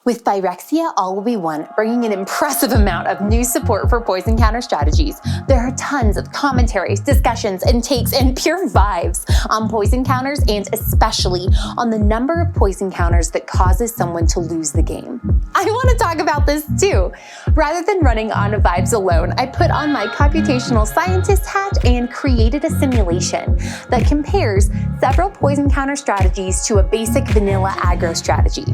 With Phyrexia All Will Be One bringing an impressive amount of new support for poison counter strategies, there are tons of commentaries, discussions, and takes and pure vibes on poison counters, and especially on the number of poison counters that causes someone to lose the game. I want to talk about this too. Rather than running on vibes alone, I put on my computational scientist hat and created a simulation that compares several poison counter strategies to a basic vanilla aggro strategy,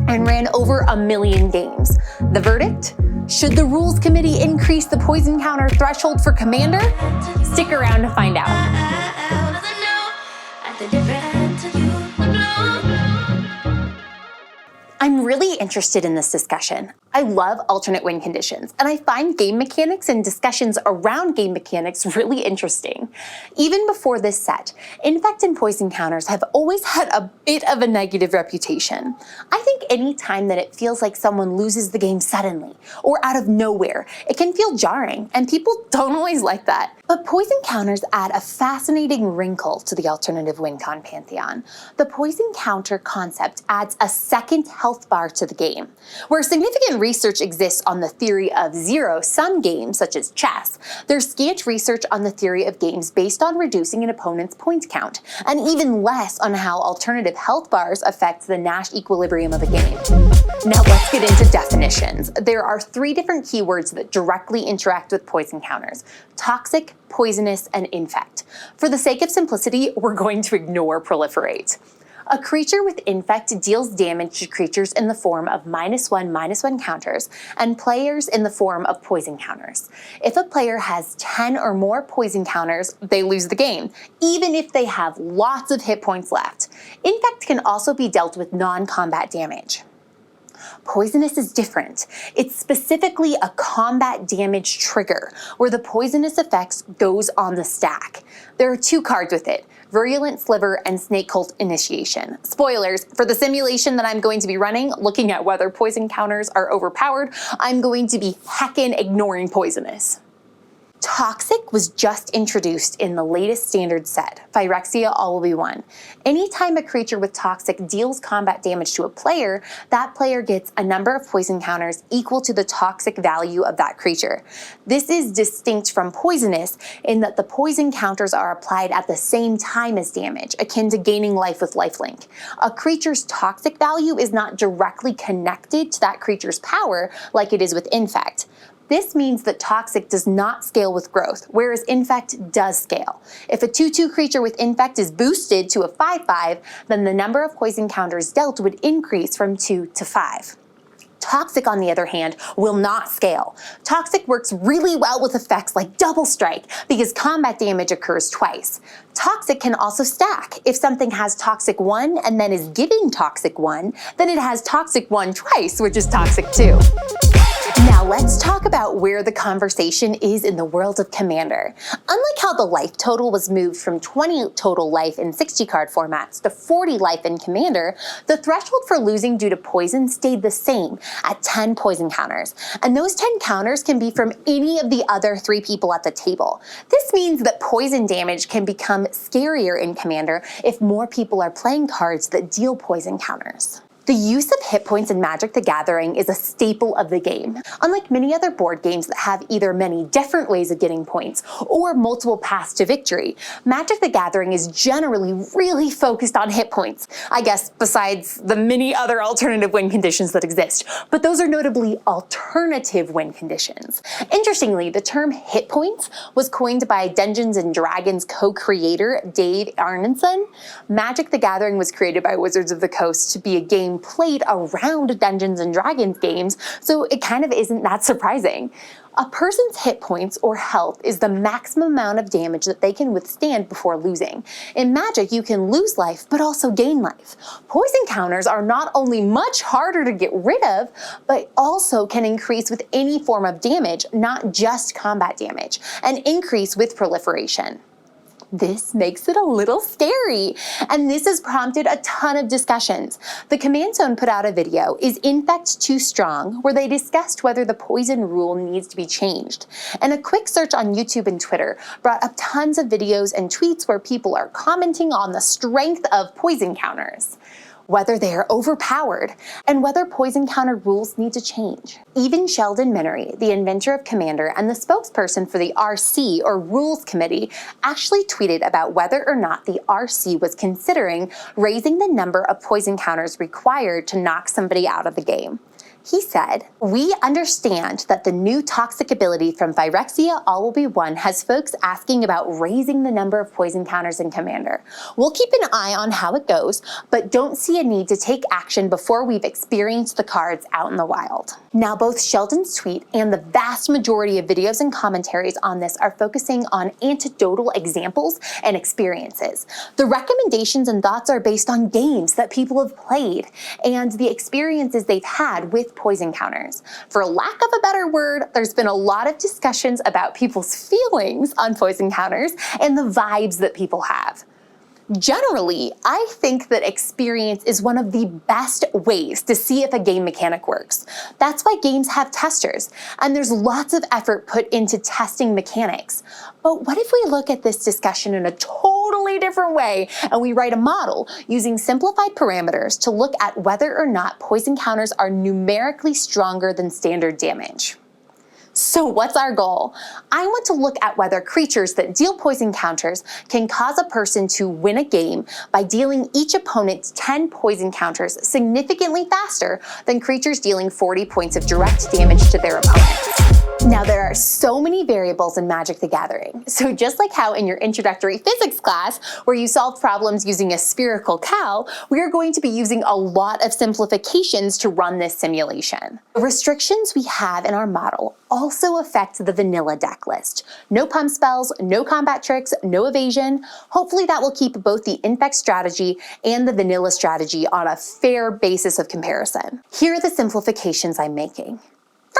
and ran over 1 million games. The verdict? Should the rules committee increase the poison counter threshold for Commander? Stick around to find out. I'm really interested in this discussion. I love alternate win conditions, and I find game mechanics and discussions around game mechanics really interesting. Even before this set, Infect and poison counters have always had a bit of a negative reputation. I think any time that it feels like someone loses the game suddenly or out of nowhere, it can feel jarring, and people don't always like that. But poison counters add a fascinating wrinkle to the alternative win con pantheon. The poison counter concept adds a second health bar to the game. Where significant research exists on the theory of zero-sum games, such as chess, there's scant research on the theory of games based on reducing an opponent's point count, and even less on how alternative health bars affect the Nash equilibrium of a game. Now let's get into definitions. There are 3 different keywords that directly interact with poison counters: toxic, poisonous, and infect. For the sake of simplicity, we're going to ignore proliferate. A creature with Infect deals damage to creatures in the form of -1/-1 counters and players in the form of poison counters. If a player has 10 or more poison counters, they lose the game, even if they have lots of hit points left. Infect can also be dealt with non-combat damage. Poisonous is different. It's specifically a combat damage trigger, where the poisonous effects goes on the stack. There are 2 cards with it: Virulent Sliver and Snake Cult Initiation. Spoilers, for the simulation that I'm going to be running, looking at whether poison counters are overpowered, I'm going to be heckin' ignoring poisonous. Toxic was just introduced in the latest standard set, Phyrexia All Will Be One. Anytime a creature with Toxic deals combat damage to a player, that player gets a number of poison counters equal to the toxic value of that creature. This is distinct from poisonous in that the poison counters are applied at the same time as damage, akin to gaining life with lifelink. A creature's toxic value is not directly connected to that creature's power like it is with Infect. This means that Toxic does not scale with growth, whereas Infect does scale. If a 2/2 creature with Infect is boosted to a 5/5, then the number of poison counters dealt would increase from 2 to 5. Toxic, on the other hand, will not scale. Toxic works really well with effects like Double Strike because combat damage occurs twice. Toxic can also stack. If something has Toxic 1 and then is giving Toxic 1, then it has Toxic 1 twice, which is Toxic 2. Now let's talk about where the conversation is in the world of Commander. Unlike how the life total was moved from 20 total life in 60 card formats to 40 life in Commander, the threshold for losing due to poison stayed the same at 10 poison counters. And those 10 counters can be from any of the other 3 people at the table. This means that poison damage can become scarier in Commander if more people are playing cards that deal poison counters. The use of hit points in Magic the Gathering is a staple of the game. Unlike many other board games that have either many different ways of getting points or multiple paths to victory, Magic the Gathering is generally really focused on hit points. I guess besides the many other alternative win conditions that exist, but those are notably alternative win conditions. Interestingly, the term hit points was coined by Dungeons & Dragons co-creator Dave Arneson. Magic the Gathering was created by Wizards of the Coast to be a game played around Dungeons & Dragons games, so it kind of isn't that surprising. A person's hit points or health is the maximum amount of damage that they can withstand before losing. In Magic, you can lose life, but also gain life. Poison counters are not only much harder to get rid of, but also can increase with any form of damage, not just combat damage, and increase with proliferation. This makes it a little scary, and this has prompted a ton of discussions. The Command Zone put out a video, Is Infect Too Strong?, where they discussed whether the poison rule needs to be changed. And a quick search on YouTube and Twitter brought up tons of videos and tweets where people are commenting on the strength of poison counters. whether they are overpowered, and whether poison counter rules need to change. Even Sheldon Minery, the inventor of Commander and the spokesperson for the RC, or Rules Committee, actually tweeted about whether or not the RC was considering raising the number of poison counters required to knock somebody out of the game. He said, "We understand that the new toxic ability from Phyrexia All Will Be One has folks asking about raising the number of poison counters in Commander. We'll keep an eye on how it goes, but don't see a need to take action before we've experienced the cards out in the wild." Now, both Sheldon's tweet and the vast majority of videos and commentaries on this are focusing on anecdotal examples and experiences. The recommendations and thoughts are based on games that people have played and the experiences they've had with poison counters. For lack of a better word, there's been a lot of discussions about people's feelings on poison counters and the vibes that people have. Generally, I think that experience is one of the best ways to see if a game mechanic works. That's why games have testers, and there's lots of effort put into testing mechanics. But what if we look at this discussion in a totally different way and we write a model using simplified parameters to look at whether or not poison counters are numerically stronger than standard damage? So what's our goal? I want to look at whether creatures that deal poison counters can cause a person to win a game by dealing each opponent 10 poison counters significantly faster than creatures dealing 40 points of direct damage to their opponent. Now, there are so many variables in Magic the Gathering. So just like how in your introductory physics class, where you solved problems using a spherical cow, we are going to be using a lot of simplifications to run this simulation. The restrictions we have in our model also affect the vanilla deck list. No pump spells, no combat tricks, no evasion. Hopefully that will keep both the Infect strategy and the vanilla strategy on a fair basis of comparison. Here are the simplifications I'm making.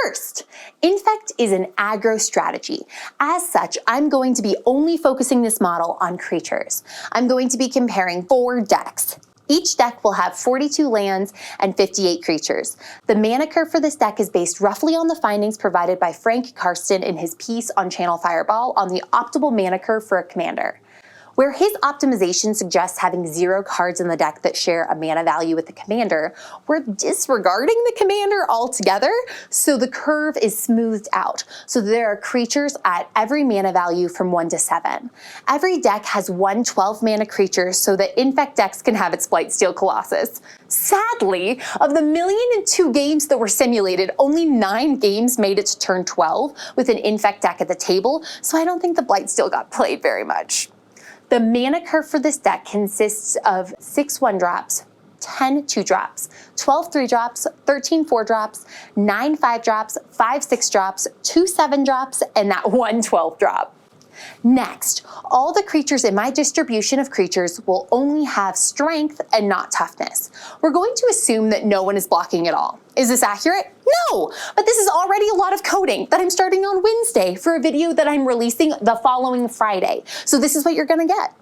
First, Infect is an aggro strategy. As such, I'm going to be only focusing this model on creatures. I'm going to be comparing 4 decks. Each deck will have 42 lands and 58 creatures. The mana curve for this deck is based roughly on the findings provided by Frank Karsten in his piece on Channel Fireball on the optimal mana curve for a commander. Where his optimization suggests having 0 cards in the deck that share a mana value with the commander, we're disregarding the commander altogether, so the curve is smoothed out. So there are creatures at every mana value from 1 to 7. Every deck has 1 12 mana creature so that Infect decks can have its Blightsteel Colossus. Sadly, of the 1,000,002 games that were simulated, only 9 games made it to turn 12 with an Infect deck at the table, so I don't think the Blightsteel got played very much. The mana curve for this deck consists of 6 1-drops, 10 2-drops, 12 3-drops, 13 4-drops, 9 5-drops, 5 6-drops, 2 7-drops, and that 1 12-drop. Next, all the creatures in my distribution of creatures will only have strength and not toughness. We're going to assume that no one is blocking at all. Is this accurate? No, but this is already a lot of coding that I'm starting on Wednesday for a video that I'm releasing the following Friday. So this is what you're gonna get.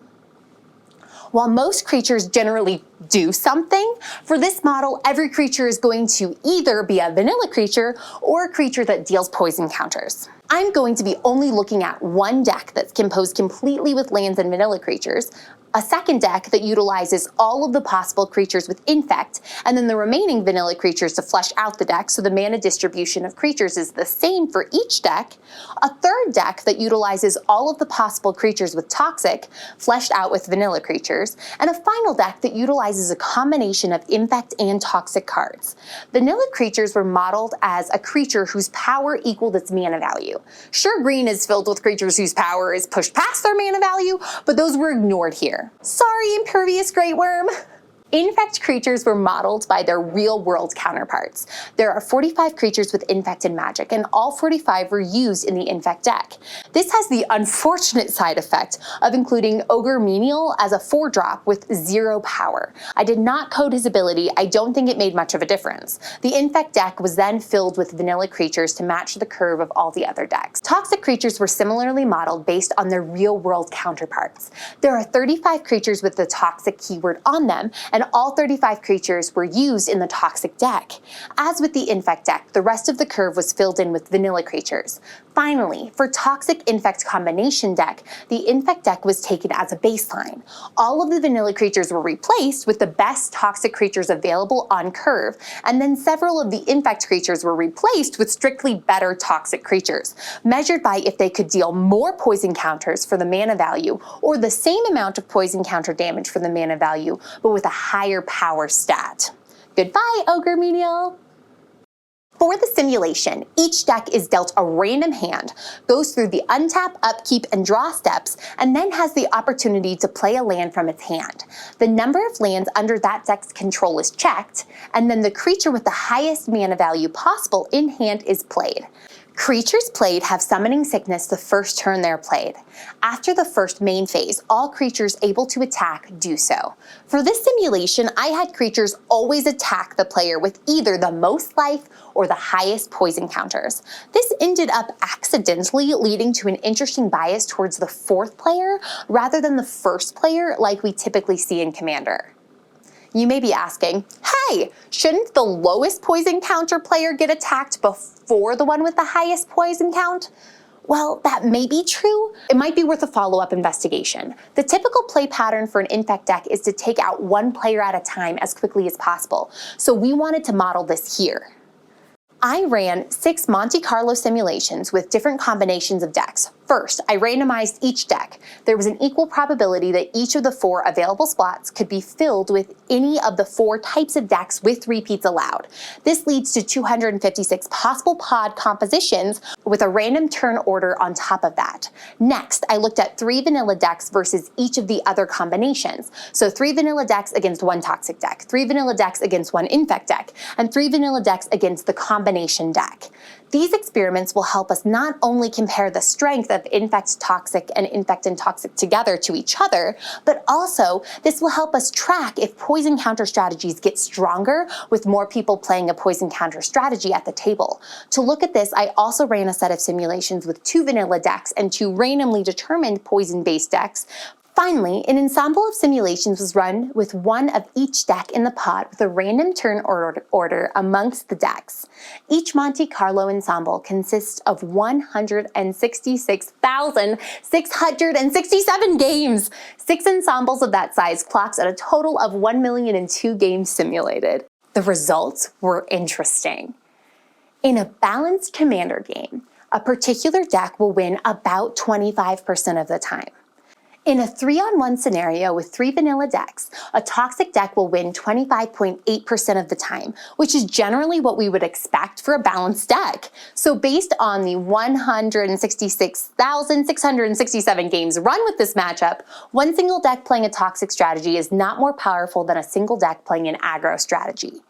While most creatures generally do something, for this model, every creature is going to either be a vanilla creature or a creature that deals poison counters. I'm going to be only looking at one deck that's composed completely with lands and vanilla creatures, a second deck that utilizes all of the possible creatures with Infect, and then the remaining vanilla creatures to flesh out the deck so the mana distribution of creatures is the same for each deck, a third deck that utilizes all of the possible creatures with Toxic, fleshed out with vanilla creatures, and a final deck that utilizes a combination of Infect and Toxic cards. Vanilla creatures were modeled as a creature whose power equaled its mana value. Sure, green is filled with creatures whose power is pushed past their mana value, but those were ignored here. Sorry, Impervious Great Worm. Infect creatures were modeled by their real-world counterparts. There are 45 creatures with Infect in Magic, and all 45 were used in the Infect deck. This has the unfortunate side effect of including Ogre Menial as a 4-drop with 0 power. I did not code his ability. I don't think it made much of a difference. The Infect deck was then filled with vanilla creatures to match the curve of all the other decks. Toxic creatures were similarly modeled based on their real-world counterparts. There are 35 creatures with the Toxic keyword on them, and and all 35 creatures were used in the toxic deck. As with the Infect deck, the rest of the curve was filled in with vanilla creatures. Finally, for toxic Infect combination deck, the Infect deck was taken as a baseline. All of the vanilla creatures were replaced with the best toxic creatures available on curve, and then several of the Infect creatures were replaced with strictly better toxic creatures, measured by if they could deal more poison counters for the mana value, or the same amount of poison counter damage for the mana value, but with a higher power stat. Goodbye, Ogre Menial! For the simulation, each deck is dealt a random hand, goes through the untap, upkeep, and draw steps, and then has the opportunity to play a land from its hand. The number of lands under that deck's control is checked, and then the creature with the highest mana value possible in hand is played. Creatures played have Summoning Sickness the first turn they're played. After the first main phase, all creatures able to attack do so. For this simulation, I had creatures always attack the player with either the most life or the highest poison counters. This ended up accidentally leading to an interesting bias towards the fourth player rather than the first player like we typically see in Commander. You may be asking, hey, shouldn't the lowest poison counter player get attacked before the one with the highest poison count? Well, that may be true. It might be worth a follow-up investigation. The typical play pattern for an Infect deck is to take out one player at a time as quickly as possible, so we wanted to model this here. I ran 6 Monte Carlo simulations with different combinations of decks. First, I randomized each deck. There was an equal probability that each of the 4 available spots could be filled with any of the 4 types of decks with repeats allowed. This leads to 256 possible pod compositions with a random turn order on top of that. Next, I looked at 3 vanilla decks versus each of the other combinations. So 3 vanilla decks against 1 toxic deck, 3 vanilla decks against 1 Infect deck, and 3 vanilla decks against the combination deck. These experiments will help us not only compare the strength of Infect Toxic and Infect and Toxic together to each other, but also this will help us track if poison counter strategies get stronger with more people playing a poison counter strategy at the table. To look at this, I also ran a set of simulations with 2 vanilla decks and 2 randomly determined poison-based decks. Finally, an ensemble of simulations was run with 1 of each deck in the pod with a random turn order amongst the decks. Each Monte Carlo ensemble consists of 166,667 games. 6 ensembles of that size clocks at a total of 1,002 games simulated. The results were interesting. In a balanced Commander game, a particular deck will win about 25% of the time. In a 3-on-1 scenario with 3 vanilla decks, a toxic deck will win 25.8% of the time, which is generally what we would expect for a balanced deck. So based on the 166,667 games run with this matchup, one single deck playing a toxic strategy is not more powerful than a single deck playing an aggro strategy.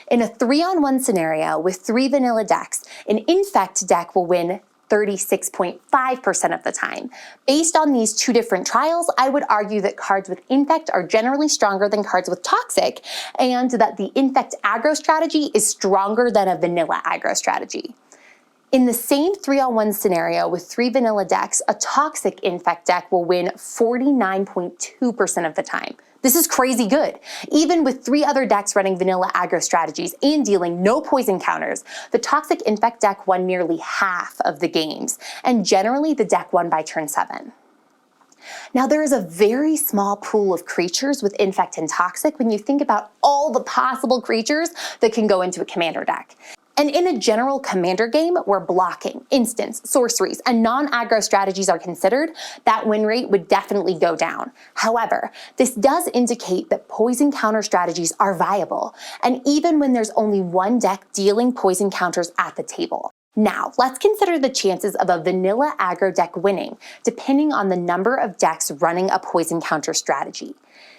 In a 3-on-1 scenario with 3 vanilla decks, an Infect deck will win 36.5% of the time. Based on these 2 different trials, I would argue that cards with Infect are generally stronger than cards with Toxic, and that the Infect aggro strategy is stronger than a vanilla aggro strategy. In the same 3-on-1 scenario with 3 vanilla decks, a Toxic Infect deck will win 49.2% of the time. This is crazy good. Even with 3 other decks running vanilla aggro strategies and dealing no poison counters, the Toxic Infect deck won nearly half of the games, and generally the deck won by turn 7. Now, there is a very small pool of creatures with Infect and Toxic when you think about all the possible creatures that can go into a Commander deck. And in a general Commander game where blocking, instants, sorceries, and non-aggro strategies are considered, that win rate would definitely go down. However, this does indicate that poison counter strategies are viable, and even when there's only one deck dealing poison counters at the table. Now, let's consider the chances of a vanilla aggro deck winning, depending on the number of decks running a poison counter strategy.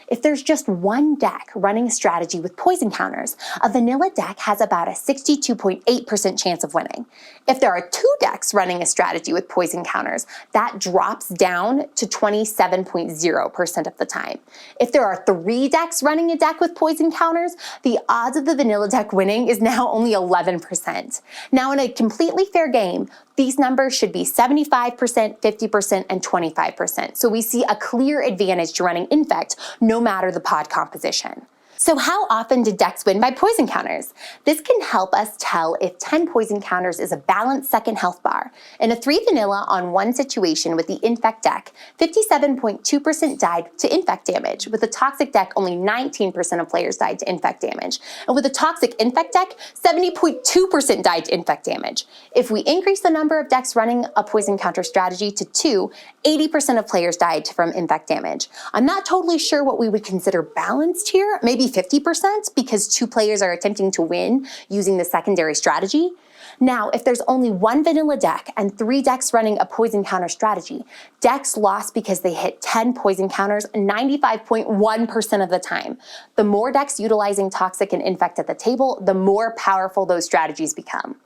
If there's just one deck running a strategy with poison counters, a vanilla deck has about a 62.8% chance of winning. If there are 2 decks running a strategy with poison counters, that drops down to 27.0% of the time. If there are 3 decks running a deck with poison counters, the odds of the vanilla deck winning is now only 11%. Now, in a completely fair game, these numbers should be 75%, 50%, and 25%. So we see a clear advantage to running Infect no matter the pod composition. So how often did decks win by poison counters? This can help us tell if 10 poison counters is a balanced second health bar. In a 3 vanilla on 1 situation with the Infect deck, 57.2% died to Infect damage. With the Toxic deck, only 19% of players died to Infect damage. And with the Toxic Infect deck, 70.2% died to Infect damage. If we increase the number of decks running a poison counter strategy to 2, 80% of players died from Infect damage. I'm not totally sure what we would consider balanced here, maybe 50% because 2 players are attempting to win using the secondary strategy. Now, if there's only 1 vanilla deck and 3 decks running a poison counter strategy, decks lost because they hit 10 poison counters 95.1% of the time. The more decks utilizing Toxic and Infect at the table, the more powerful those strategies become.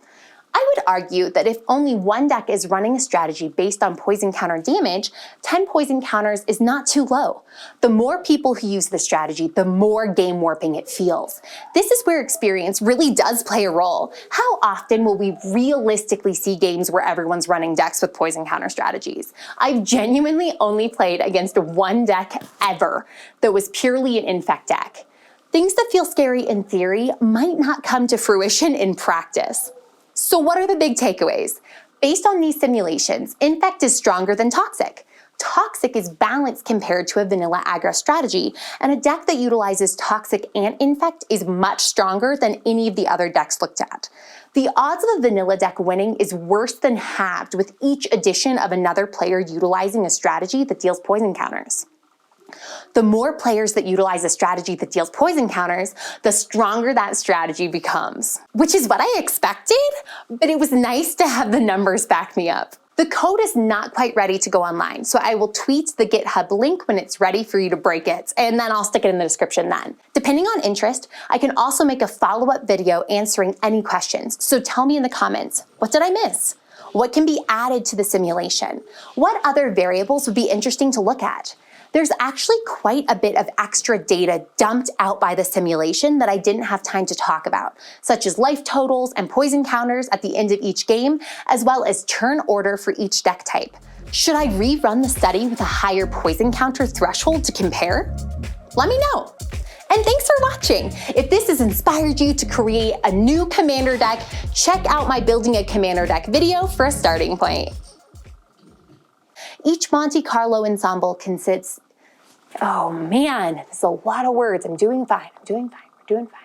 I would argue that if only 1 deck is running a strategy based on poison counter damage, 10 poison counters is not too low. The more people who use the strategy, the more game warping it feels. This is where experience really does play a role. How often will we realistically see games where everyone's running decks with poison counter strategies? I've genuinely only played against 1 deck ever that was purely an Infect deck. Things that feel scary in theory might not come to fruition in practice. So what are the big takeaways? Based on these simulations, Infect is stronger than Toxic. Toxic is balanced compared to a vanilla aggro strategy, and a deck that utilizes Toxic and Infect is much stronger than any of the other decks looked at. The odds of a vanilla deck winning is worse than halved with each addition of another player utilizing a strategy that deals poison counters. The more players that utilize a strategy that deals poison counters, the stronger that strategy becomes. Which is what I expected, but it was nice to have the numbers back me up. The code is not quite ready to go online, so I will tweet the GitHub link when it's ready for you to break it, and then I'll stick it in the description then. Depending on interest, I can also make a follow-up video answering any questions, so tell me in the comments, what did I miss? What can be added to the simulation? What other variables would be interesting to look at? There's actually quite a bit of extra data dumped out by the simulation that I didn't have time to talk about, such as life totals and poison counters at the end of each game, as well as turn order for each deck type. Should I rerun the study with a higher poison counter threshold to compare? Let me know. And thanks for watching. If this has inspired you to create a new commander deck, check out my Building a Commander Deck video for a starting point. Each Monte Carlo ensemble consists, oh man, this is a lot of words. I'm doing fine, we're doing fine.